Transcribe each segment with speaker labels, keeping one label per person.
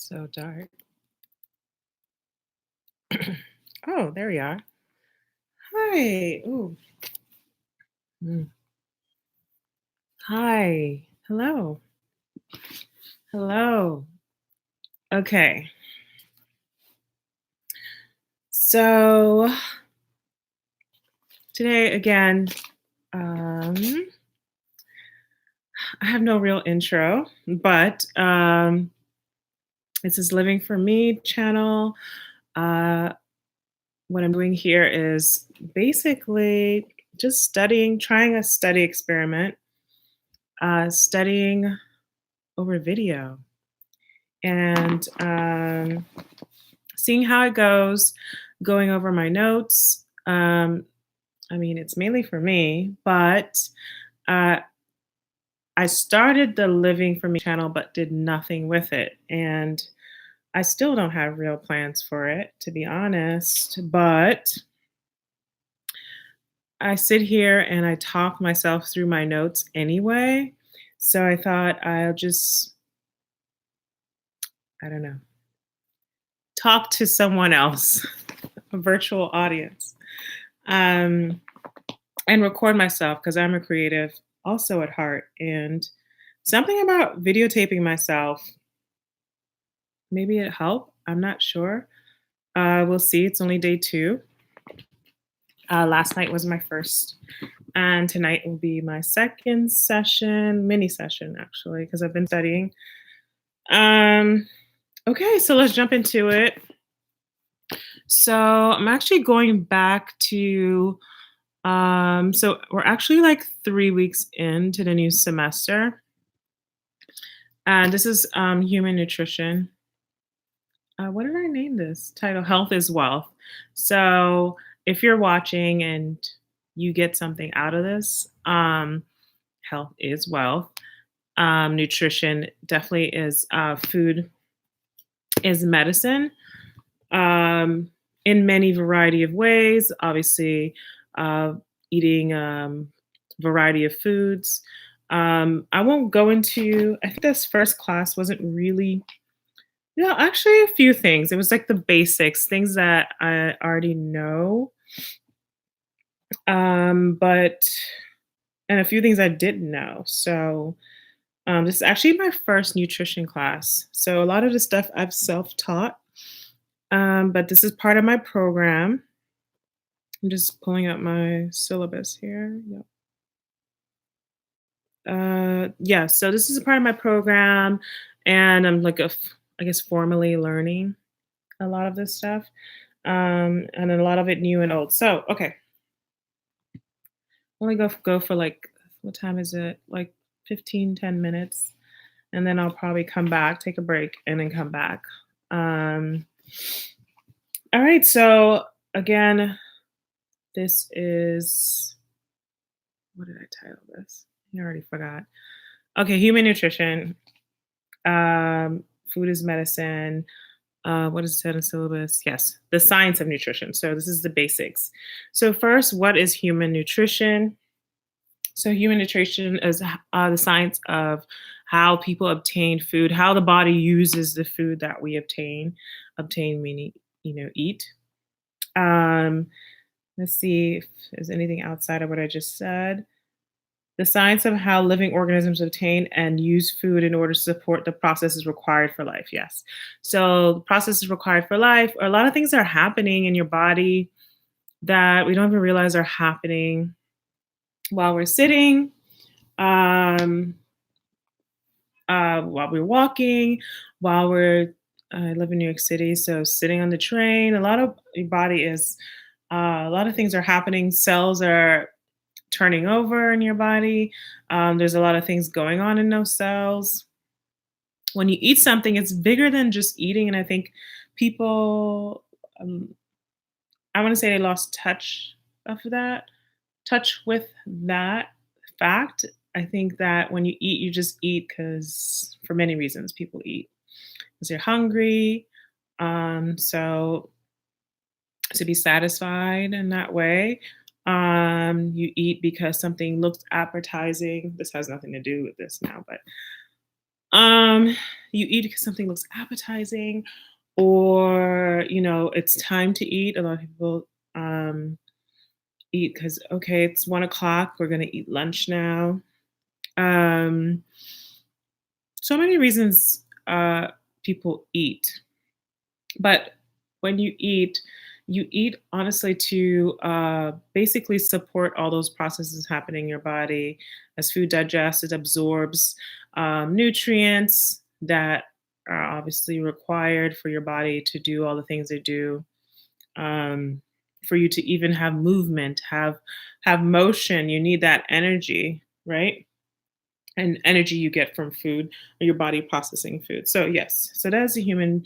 Speaker 1: So dark. Oh, there we are. Hi. Ooh. Mm. Hi. Hello. Hello. Okay. So today again, um, I have no real intro, but this is Living for Me channel. Uh, what I'm doing here is basically just studying, trying a study experiment, studying over video. And seeing how it goes, going over my notes. I mean, it's mainly for me, but uh, I started the Living for Me channel, but did nothing with it. And I still don't have real plans for it, to be honest. But I sit here and I talk myself through my notes anyway. So I thought I'll just, I don't know, talk to someone else, a virtual audience. Um, and record myself because I'm a creative also at heart. And something about videotaping myself, maybe it helped. I'm not sure. We'll see. It's only day two. Last night was my first, and tonight will be my second session, mini session actually, because I've been studying. Um, okay, so let's jump into it. So I'm actually going back to so we're actually like 3 weeks into the new semester. And this is human nutrition. What did I name this title? Health is wealth. So if you're watching and you get something out of this, health is wealth. Nutrition definitely is food is medicine in many variety of ways. Obviously, uh, eating variety of foods. I won't go into. I think this first class wasn't really. Yeah, actually, a few things. It was like the basics, things that I already know, but and a few things I didn't know. So this is actually my first nutrition class. So a lot of the stuff I've self-taught, but this is part of my program. I'm just pulling up my syllabus here. Yep. Yeah, so this is a part of my program, and I'm like I guess formally learning a lot of this stuff, and a lot of it new and old. So okay, only go for like what time is it? Like 15, 10 minutes, and then I'll probably come back, take a break, and then come back. Um, all right, so again, this is what did I title this? I already forgot. Okay, human nutrition. Um, Food is medicine. What is it in the syllabus? Yes, the science of nutrition. So this is the basics. So first, what is human nutrition? So human nutrition is the science of how people obtain food, how the body uses the food that we obtain. Obtain meaning, eat. Um, let's see if there's anything outside of what I just said. The science of how living organisms obtain and use food in order to support the processes required for life. Yes. So the processes required for life, or a lot of things are happening in your body that we don't even realize are happening while we're sitting, um, while we're walking, while we're I live in New York City, so sitting on the train, a lot of your body is a lot of things are happening. Cells are turning over in your body. There's a lot of things going on in those cells. When you eat something, it's bigger than just eating, and I think people, I want to say, they lost touch with that fact. I think that when you eat, you just eat because for many reasons people eat because they're hungry. So to be satisfied in that way, you eat because something looks appetizing. This has nothing to do with this now, but Um, you eat because something looks appetizing, or it's time to eat. A lot of people um, eat because okay, it's 1 o'clock. We're gonna eat lunch now. Um, so many reasons people eat. But when you eat honestly to basically support all those processes happening in your body. As food digests, it absorbs nutrients that are obviously required for your body to do all the things they do. Um, for you to even have movement, have motion, you need that energy, right? And energy you get from food or your body processing food. So yes, so that's the human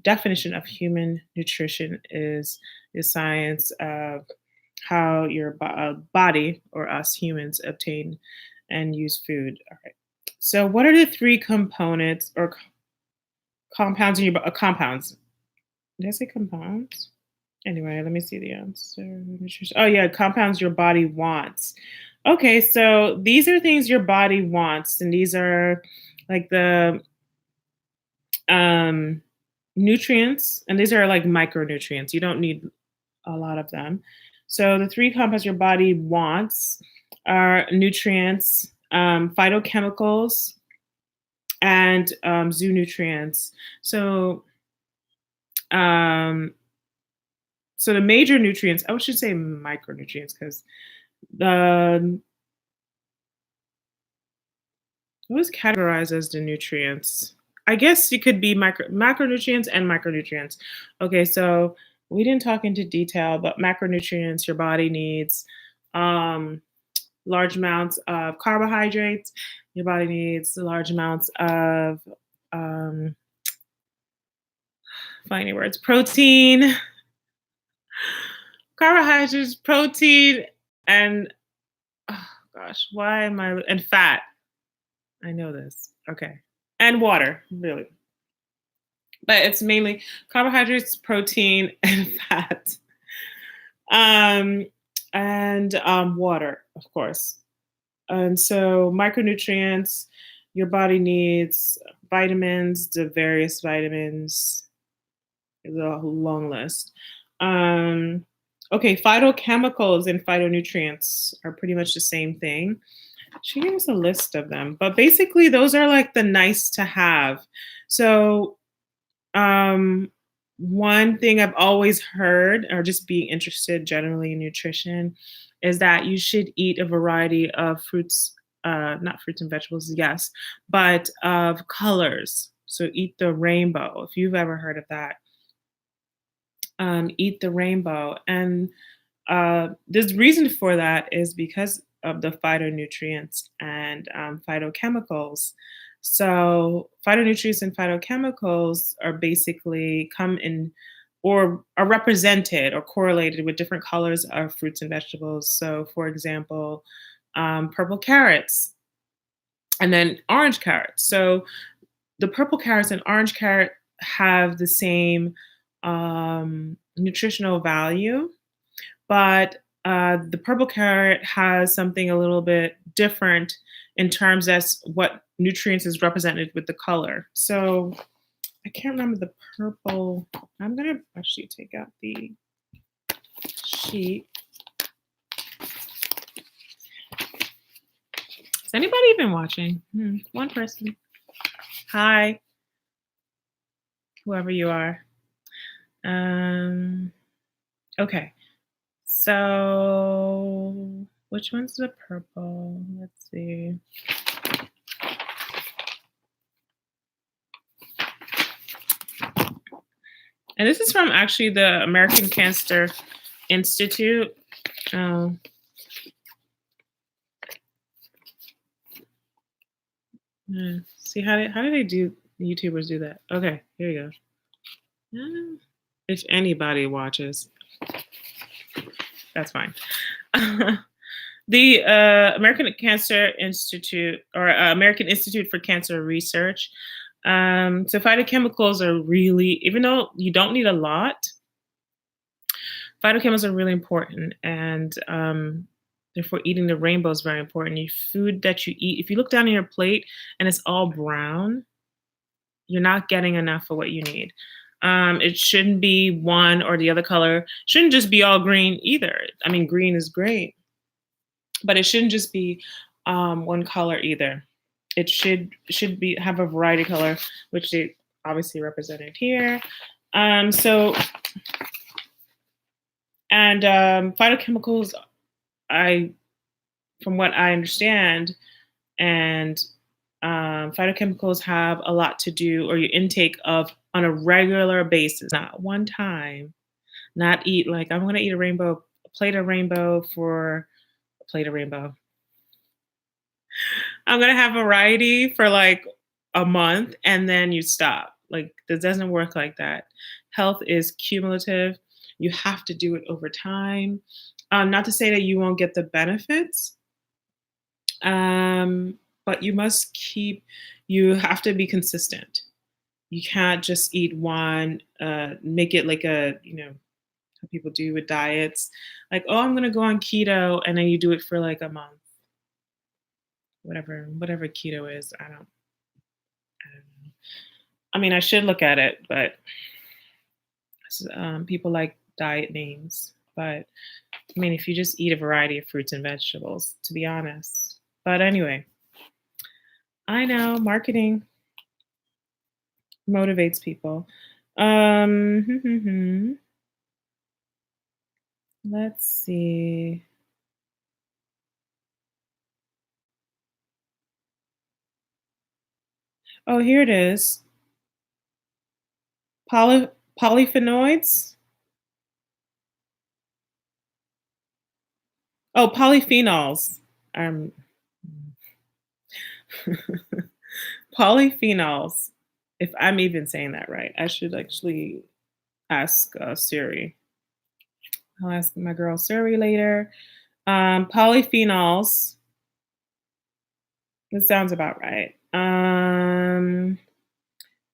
Speaker 1: definition of human nutrition is science of how your body or us humans obtain and use food. All right. So, what are the three components or compounds in your compounds? Did I say compounds? Anyway, let me see the answer. Oh yeah, compounds your body wants. Okay, so these are things your body wants, and these are like the um nutrients, and these are like micronutrients. You don't need a lot of them. So the three compounds your body wants are nutrients, phytochemicals, and zoonutrients. So um, so the major nutrients, I should say micronutrients, because the what was categorized as the nutrients? I guess it could be macronutrients and micronutrients. Okay, so we didn't talk into detail, but macronutrients your body needs um, large amounts of carbohydrates. Your body needs large amounts of um, finding words, protein, carbohydrates, protein, and oh gosh, why am I and fat? I know this. Okay, and water, really. But it's mainly carbohydrates, protein, and fat, um, and water, of course. And so, micronutrients, your body needs vitamins, the various vitamins, the long list. Um, okay, phytochemicals and phytonutrients are pretty much the same thing. She gave us a list of them, but basically, those are like the nice to have. So, um, one thing I've always heard, or just being interested generally in nutrition, is that you should eat a variety of fruits, not fruits and vegetables, yes, but of colors. So eat the rainbow, if you've ever heard of that. Eat the rainbow. And the reason for that is because of the phytonutrients and phytochemicals. So, phytonutrients and phytochemicals are basically come in or are represented or correlated with different colors of fruits and vegetables. So, for example, purple carrots and then orange carrots. So, the purple carrots and orange carrot have the same nutritional value, but the purple carrot has something a little bit different in terms as what nutrients is represented with the color. So I can't remember the purple. I'm gonna actually take out the sheet. Is anybody even watching? One person. Hi, whoever you are. Okay. So which one's the purple? Let's see. And this is from actually the American Cancer Institute. Um, see how did they do YouTubers do that? Okay, here you go. If anybody watches, that's fine. The American Cancer Institute or American Institute for Cancer Research. So phytochemicals are really, even though you don't need a lot, phytochemicals are really important, and Therefore, eating the rainbow is very important. Your food that you eat, if you look down on your plate and it's all brown, you're not getting enough of what you need. It shouldn't be one or the other color. Shouldn't just be all green either. I mean, green is great, but it shouldn't just be one color either. It should be have a variety of color, which they obviously represented here. So and phytochemicals, I from what I understand, and phytochemicals have a lot to do, or your intake of on a regular basis, not one time, not eat like I'm going to eat a plate of rainbow for a plate of rainbow. I'm going to have variety for like a month and then you stop. Like, this doesn't work like that. Health is cumulative. You have to do it over time. Not to say that you won't get the benefits, um, but you have to be consistent. You can't just eat one, make it like how people do with diets. Like, oh, I'm gonna go on keto, and then you do it for like a month, whatever keto is. I don't know. I mean, I should look at it, but people like diet names. But I mean, if you just eat a variety of fruits and vegetables, to be honest. But anyway, I know marketing motivates people. Let's see. Oh, here it is. Polyphenoids. Oh, polyphenols. Um, polyphenols. If I'm even saying that right, I should actually ask Siri. I'll ask my girl Siri later. Polyphenols. That sounds about right.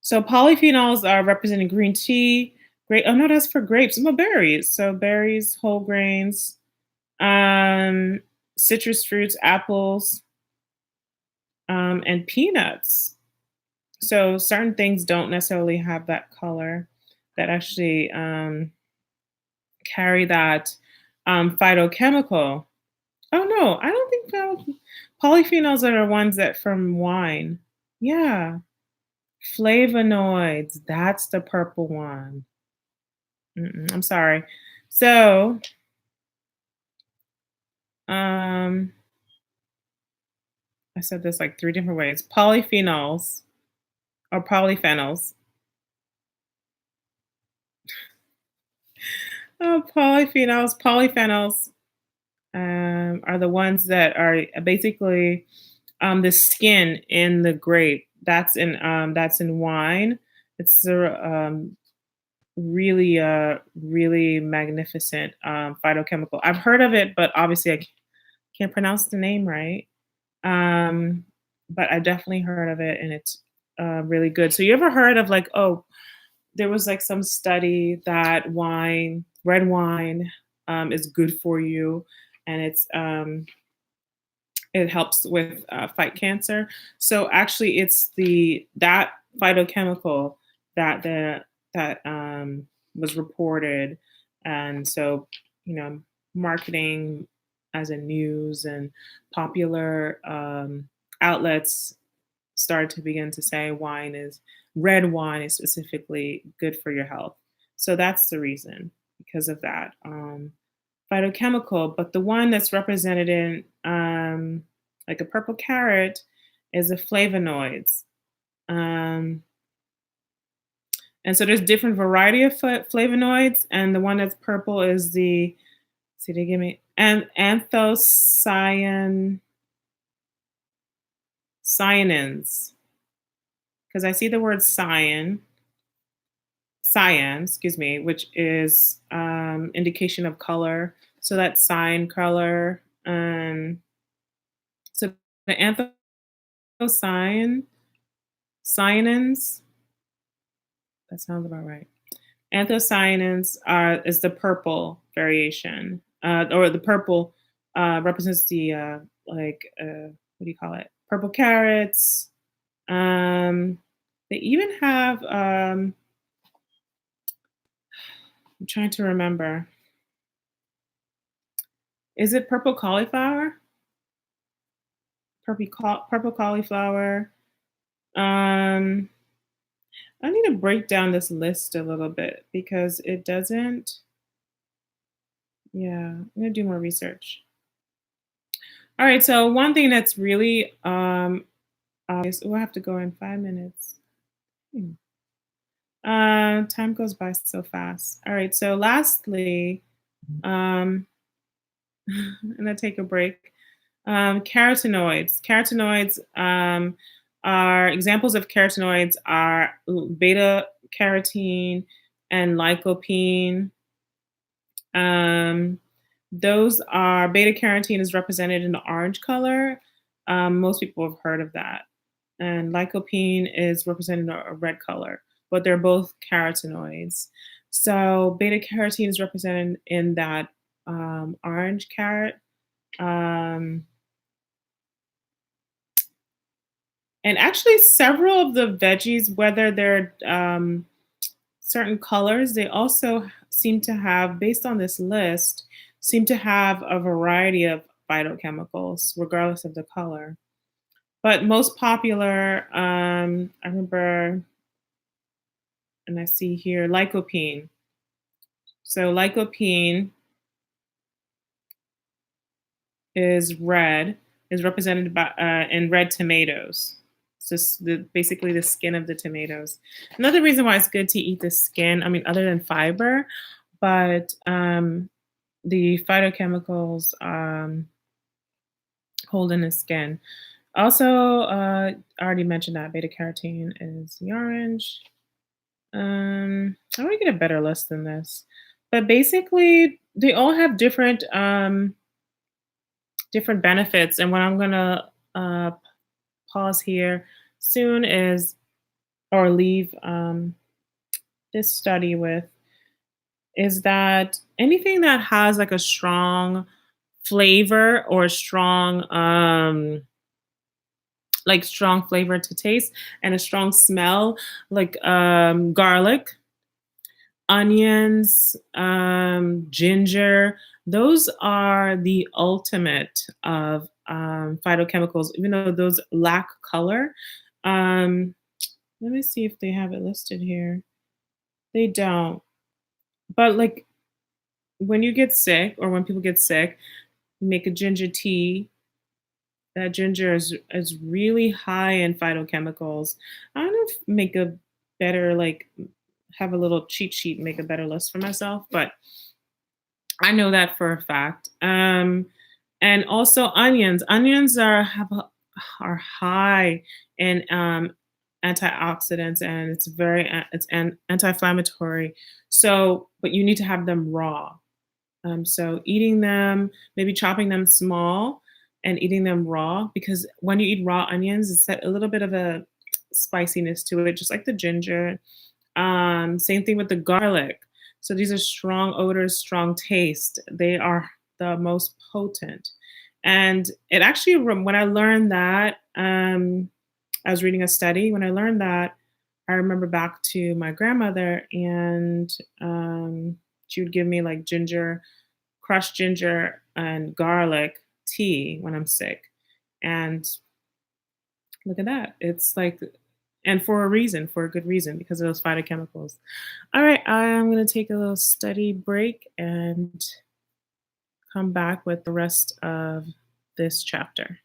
Speaker 1: So polyphenols are representing green tea, grape. Oh no, that's for grapes. No, berries. So berries, whole grains, um, citrus fruits, apples, and peanuts. So certain things don't necessarily have that color that actually carry that phytochemical. Oh no, I don't think polyphenols are the ones that from wine. Yeah, flavonoids. That's the purple one. I'm sorry. So, um, I said this like three different ways. Polyphenols or polyphenols. Oh, polyphenols are the ones that are basically the skin in the grape. That's in wine. It's really magnificent phytochemical. I've heard of it, but obviously can't pronounce the name right. Um, but I definitely heard of it, and it's really good. So you ever heard of like, oh, there was like some study that red wine, is good for you, and it helps with fight cancer. So actually, it's the that phytochemical that was reported, and so marketing as in news and popular outlets started to begin to say red wine is specifically good for your health. So that's the reason because of that phytochemical. But the one that's represented in like a purple carrot is the flavonoids. Um, and so there's different variety of flavonoids, and the one that's purple is the see they give me cyanins because I see the word cyan, excuse me, which is indication of color. So that's cyan color. So the cyanins, that sounds about right. Anthocyanins is the purple variation, or the purple. represents the what do you call it? Purple carrots. Um, they even have I'm trying to remember. Is it purple cauliflower? Purple cauliflower. Um, I need to break down this list a little bit because it doesn't. Yeah, I'm gonna do more research. All right, so one thing that's really obvious. Oh, I have to go in 5 minutes. Hmm. Time goes by so fast. All right, so lastly, um, I'm gonna take a break. Carotenoids. Carotenoids are examples of carotenoids are beta carotene and lycopene. Um, those are beta carotene is represented in the orange color. Most people have heard of that. And lycopene is represented in a red color, but they're both carotenoids. So beta carotene is represented in that orange carrot. Um, and actually, several of the veggies, whether they're certain colors, they also seem to have, based on this list, seem to have a variety of phytochemicals, regardless of the color. But most popular, I remember, and I see here, lycopene. So lycopene is red, is represented by in red tomatoes. So basically the skin of the tomatoes. Another reason why it's good to eat the skin, I mean, other than fiber, but the phytochemicals hold in the skin. Also, I already mentioned that beta carotene is the orange. I want to get a better list than this, but basically, they all have different benefits. And what I'm gonna pause here soon is, or leave this study with, is that anything that has like a strong flavor or strong strong flavor to taste and a strong smell, like garlic, onions, ginger, those are the ultimate of phytochemicals, even though those lack color. um, Let me see if they have it listed here. They don't. But like when you get sick or when people get sick, make a ginger tea. That ginger is really high in phytochemicals. I don't know if make a better like have a little cheat sheet, make a better list for myself, but I know that for a fact. And also onions. Onions are high in antioxidants, and it's anti-inflammatory. So, but you need to have them raw. So eating them, maybe chopping them small and eating them raw, because when you eat raw onions, it's a little bit of a spiciness to it, just like the ginger. Same thing with the garlic. So these are strong odors, strong taste. They are the most potent. And it actually, when I learned that, I was reading a study. When I learned that, I remember back to my grandmother, and she would give me like crushed ginger and garlic tea when I'm sick. And look at that. It's like, and for a reason, for a good reason, because of those phytochemicals. All right, I'm going to take a little study break and come back with the rest of this chapter.